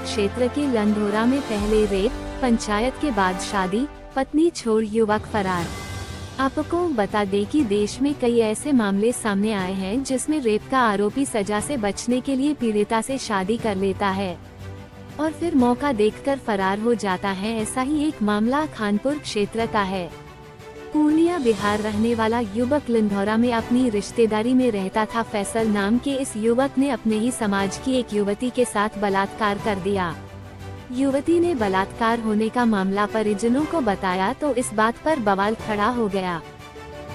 क्षेत्र के लंधोरा में पहले रेप, पंचायत के बाद शादी, पत्नी छोड़ युवक फरार। आपको बता दें कि देश में कई ऐसे मामले सामने आए हैं जिसमें रेप का आरोपी सजा से बचने के लिए पीड़िता से शादी कर लेता है और फिर मौका देखकर फरार हो जाता है। ऐसा ही एक मामला खानपुर क्षेत्र का है। पूर्णिया बिहार रहने वाला युवक लंधौरा में अपनी रिश्तेदारी में रहता था। फैसल नाम के इस युवक ने अपने ही समाज की एक युवती के साथ बलात्कार कर दिया। युवती ने बलात्कार होने का मामला परिजनों को बताया तो इस बात पर बवाल खड़ा हो गया।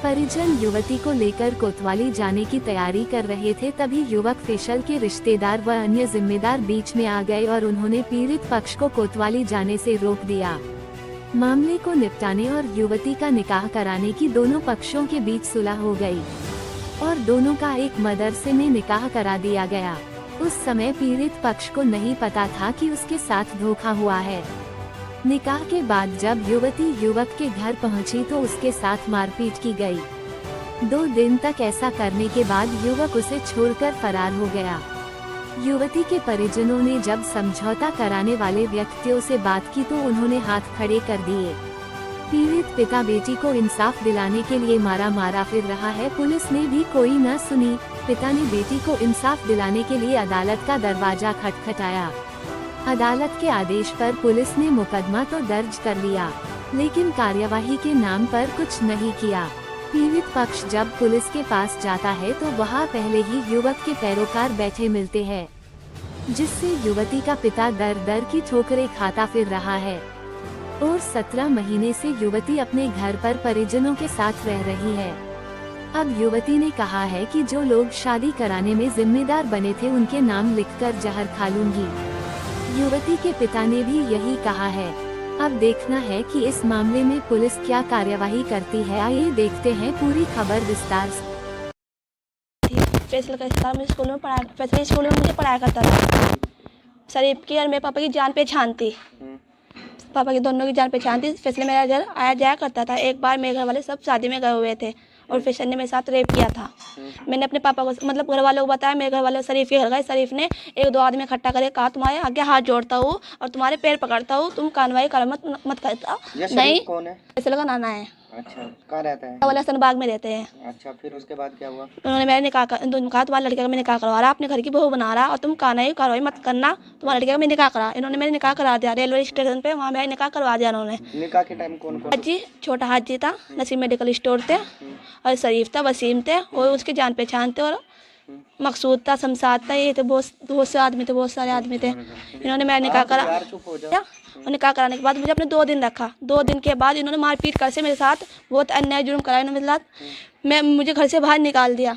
परिजन युवती को लेकर कोतवाली जाने की तैयारी कर रहे थे, तभी युवक फैसल के रिश्तेदार व अन्य जिम्मेदार बीच में आ गए और उन्होंने पीड़ित पक्ष को कोतवाली जाने से रोक दिया। मामले को निपटाने और युवती का निकाह कराने की दोनों पक्षों के बीच सुलह हो गई और दोनों का एक मदरसे में निकाह करा दिया गया। उस समय पीड़ित पक्ष को नहीं पता था कि उसके साथ धोखा हुआ है। निकाह के बाद जब युवती युवक के घर पहुंची तो उसके साथ मारपीट की गई। 2 दिन तक ऐसा करने के बाद युवक उसे छोड़कर फरार हो गया। युवती के परिजनों ने जब समझौता कराने वाले व्यक्तियों से बात की तो उन्होंने हाथ खड़े कर दिए। पीड़ित पिता बेटी को इंसाफ दिलाने के लिए मारा फिर रहा है। पुलिस ने भी कोई न सुनी। पिता ने बेटी को इंसाफ दिलाने के लिए अदालत का दरवाजा खटखटाया। अदालत के आदेश पर पुलिस ने मुकदमा तो दर्ज कर लिया, लेकिन कार्यवाही के नाम पर कुछ नहीं किया। पीड़ित पक्ष जब पुलिस के पास जाता है तो वहां पहले ही युवक के पैरोकार बैठे मिलते हैं, जिससे युवती का पिता दर दर की ठोकरें खाता फिर रहा है और 17 महीने से युवती अपने घर पर परिजनों के साथ रह रही है। अब युवती ने कहा है कि जो लोग शादी कराने में जिम्मेदार बने थे उनके नाम लिखकर जहर खा लूंगी। युवती के पिता ने भी यही कहा है। अब देखना है कि इस मामले में पुलिस क्या कार्यवाही करती है। आइए देखते हैं पूरी खबर विस्तार से। फैसल का स्कूल में फैसल स्कूल में मुझे पढ़ाया करता था। शरीफ की और मेरे पापा की जान पहचान थी। पापा की दोनों की जान पहचान थी। फैसल मेरा घर आया जाया करता था। एक बार मेरे घर वाले सब शादी में गए हुए थे और फैसल ने मेरे साथ रेप किया था। मैंने अपने पापा को मतलब घर वालों को बताया। मेरे घर वाले शरीफ के घर गए। शरीफ ने 1-2 आदमी इकट्ठा करके कहा तुम्हारे आगे हाथ जोड़ता हूँ और तुम्हारे पैर पकड़ता हूँ, तुम कार्रवाई कर मत करता। नहीं, कौन है? फैसल का नाना है। अच्छा, कहाँ रहता है? वाले हसनबाग में रहते हैं। अच्छा, फिर उसके बाद क्या हुआ? उन्होंने मेरे निकाह कहा तुम्हारे लड़के का मैं निकाह करवा रहा, अपने घर की बहू बना रहा और तुम कार्रवाई मत करना, तुम्हारे लड़के का मैं निकाह करा। इन्होंने मेरे निकाह करा दिया रेलवे स्टेशन पे, वहाँ मेरा निकाह करवा दिया उन्होंने। निकाह के टाइम कौन कौन? हाजी, छोटा हाजी था, नसीम मेडिकल स्टोर थे और शरीफ था, वसीम थे और उसके जान पहचान थे और मकसूद था, शमशाद था। ये थे बहुत से आदमी थे, बहुत सारे आदमी थे। इन्होंने मेरा निकाह करा और निकाह कराने के बाद मुझे अपने 2 दिन रखा। 2 दिन के बाद इन्होंने मारपीट कर से मेरे साथ बहुत अन्याय जुर्म कराया इन्होंने मेरे साथ। मुझे घर से बाहर निकाल दिया।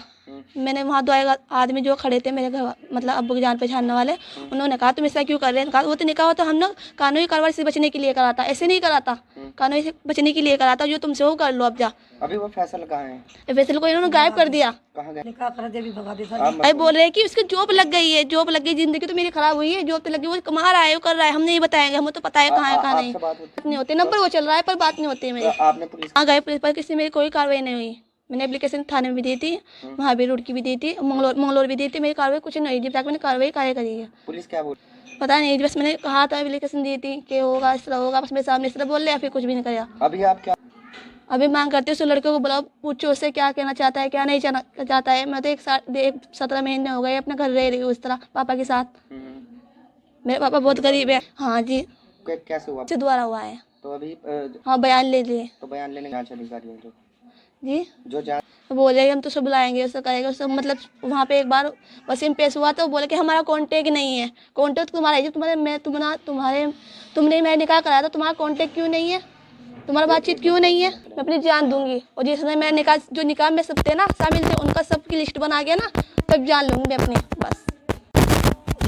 मैंने वहाँ 2 आदमी जो खड़े थे मेरे घर मतलब अब्बू की जान पहचानने वाले, उन्होंने कहा तुम ऐसा क्यों कर रहे हैं। कहा वो तो निकाह होता हम लोग कानूनी कार्रवाई से बचने के लिए कराता, ऐसे नहीं कराता, कानूनी से बचने के लिए कराता। जो तुमसे वो कर लो अब जा। अभी वो फैसल कहाँ है? फैसल को इन्होंने गायब कर दिया। कहाँ गए? अरे बोल रहे हैं कि उसकी जॉब लग गई है, जॉब लग गई, जिंदगी तो मेरी खराब हुई है। जॉब तो लगी, वो कमा रहा है, वो कर रहा है, हम नहीं बताएंगे, हमें तो पता है कहाँ है कहाँ नहीं। बात नहीं होती, नंबर वो चल रहा है पर बात नहीं होती है मेरी। आपने पुलिस? हाँ गए पुलिस पर, किसी मेरी कोई कार्रवाई नहीं हुई। मैंने एप्लीकेशन थाने में भी दी थी, वहाँ भी रुड़की भी दी थी, मंगलोर भी दी थी। मेरी कार्रवाई कुछ नहीं हुई। जब तक मैंने कार्रवाई करी है। पुलिस क्या बोल? पता नहीं, बस मैंने कहा था एप्लीकेशन दी थी कि होगा इस तरह होगा, बस मेरे सामने इस तरह बोल रहे, फिर कुछ भी नहीं कराया। अभी आप क्या? अभी मांग करती हूँ उस लड़के को बुलाओ, पूछो उससे क्या कहना चाहता है, क्या नहीं चाहता है। मैं तो 17 महीने हो गए अपने घर रह रही हूँ इस तरह पापा के साथ। मेरे पापा बहुत गरीब है। हाँ जी। कैसे हुआ? से द्वारा हुआ है। तो अभी हाँ बयान ले लिए। तो बयान लेने जांच अधिकारी हैं जी जो जांच बोले हम तो सब बुलाएंगे, उससे करेगा सब। मतलब वहाँ पे एक बार वसीम पेश हुआ तो बोले कि हमारा कॉन्टेक्ट नहीं है। कॉन्टेक्ट तुम्हारा है, तुमने मेरा निकाह कराया तो तुम्हारा कॉन्टेक्ट क्यों नहीं है, तुम्हारा बातचीत क्यों नहीं है। मैं अपनी जान दूंगी और जिस समय मेरा निकाह में सब थे ना शामिल थे, उनका सबकी लिस्ट बना गया ना, तब जान लूँगी मैं अपनी। बस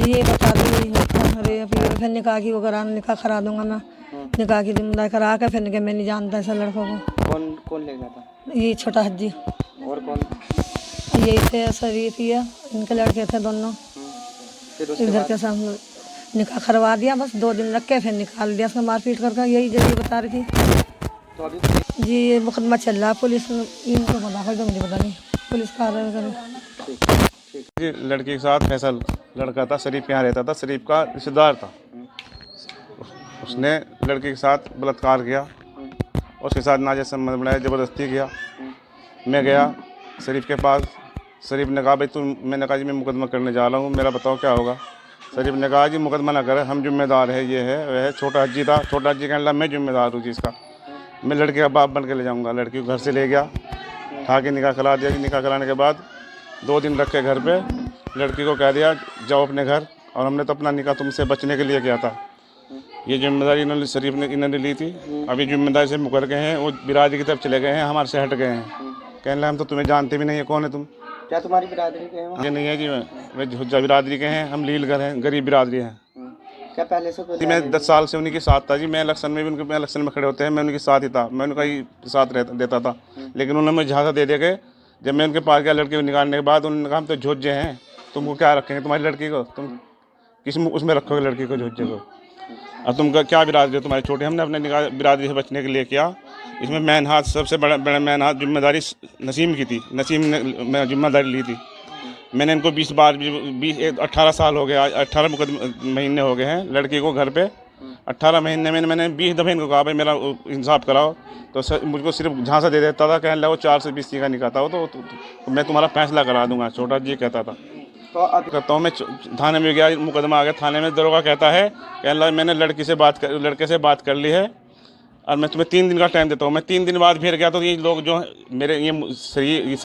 ये बता दूँगी। अरे अभी फिर निकाह की वो निकाह करा दूंगा मैं। निकाह की जिम्मेदारी करा के फिर मैं नहीं जानता ऐसा लड़कों को। कौन ले जाता? ये छोटा हज्जी और कौन? यही थे, शरीफ ही है, इनके लड़के थे दोनों। इधर के सामने निकाह करवा दिया, बस 2 दिन रख के फिर निकाल दिया उसको मारपीट करके। यही जरिए बता रही थी। तो अभी जी ये मुकदमा चल रहा है, पुलिस इनको पता कर, मुझे पता नहीं पुलिस कार्रवाई करे। लड़के के साथ फैसल लड़का था, शरीफ यहाँ रहता था, शरीफ का रिश्तेदार था। उसने लड़के के साथ बलात्कार किया, उसके साथ नाजायज़ संबंध बनाया, ज़बरदस्ती किया। मैं गया शरीफ के पास, शरीफ ने कहा भाई मैंने कहा जी मैं मुकदमा करने जा रहा हूँ, मेरा बताओ क्या होगा। शरीफ ने कहा जी मुकदमा ना करे, हम जिम्मेदार है, ये है वह है। छोटा हज्जी था, छोटा हज्जी कहने लगा मैं जिम्मेदार हूँ चीज़ का, मैं लड़के का बाप बन के ले जाऊँगा। लड़की को घर से ले गया, उठा के निकाह करा दिया। निकाह कराने के बाद 2 दिन रख के घर पे, लड़की को कह दिया जाओ अपने घर, और हमने तो अपना निकाह तुमसे बचने के लिए किया था। ये जिम्मेदारी इन्होंने शरीफ ने इन्होंने ली थी। अभी जिम्मेदारी से मुकर गए हैं, वो बिरादरी की तरफ चले गए हैं, हमारे से हट गए हैं। कहने लगे हम तो तुम्हें जानते भी नहीं है, कौन है तुम। क्या तुम्हारी बिरादरी के हैं वो? ये नहीं है जी, वे हुज्जा बिरादरी के हैं, हम लीलगर हैं, गरीब बिरादरी हैं। क्या पहले से कोई जी मैं 10 साल से उन्हीं के साथ था जी। मैं इलेक्शन में भी उनके इलेक्शन में खड़े होते हैं, मैं उनके साथ ही था, मैं उनका ही साथ देता था। लेकिन उन्होंने मुझे झांसा दे के, जब मैं उनके पास गया लड़के को निकालने के बाद, उन्होंने कहा हम तो झोजे हैं, तुमको क्या रखेंगे तुम्हारी लड़की को, तुम किस उसमें रखोगे लड़की को, झोजे को। अब तुम क्या बिरादरी हो तुम्हारी छोटी। हमने अपने निकाह बिरादरी से बचने के लिए किया। इसमें मैन हाथ, सबसे बड़ा मैन हाथ जिम्मेदारी नसीम की थी। नसीम ने जिम्मेदारी ली थी। मैंने इनको 18 साल हो गए, 18 महीने हो गए हैं लड़की को घर पे। 18 महीने में मैंने 20 दफ़े इनको कहा भाई मेरा इंसाफ कराओ, तो मुझको सिर्फ झांसा दे देता था। कहने लगा वो 4 से 20 का निकाह था वो, तो मैं तुम्हारा फैसला करा दूंगा, छोटा जी कहता था। तो अब कहता हूँ मैं थाने में गया, मुकदमा आ गया थाने में। दरोगा कहता है कहने लगा मैंने लड़के से बात कर ली है, और मैं तुम्हें 3 दिन का टाइम देता हूँ। मैं 3 दिन बाद फिर गया तो ये लोग जो मेरे ये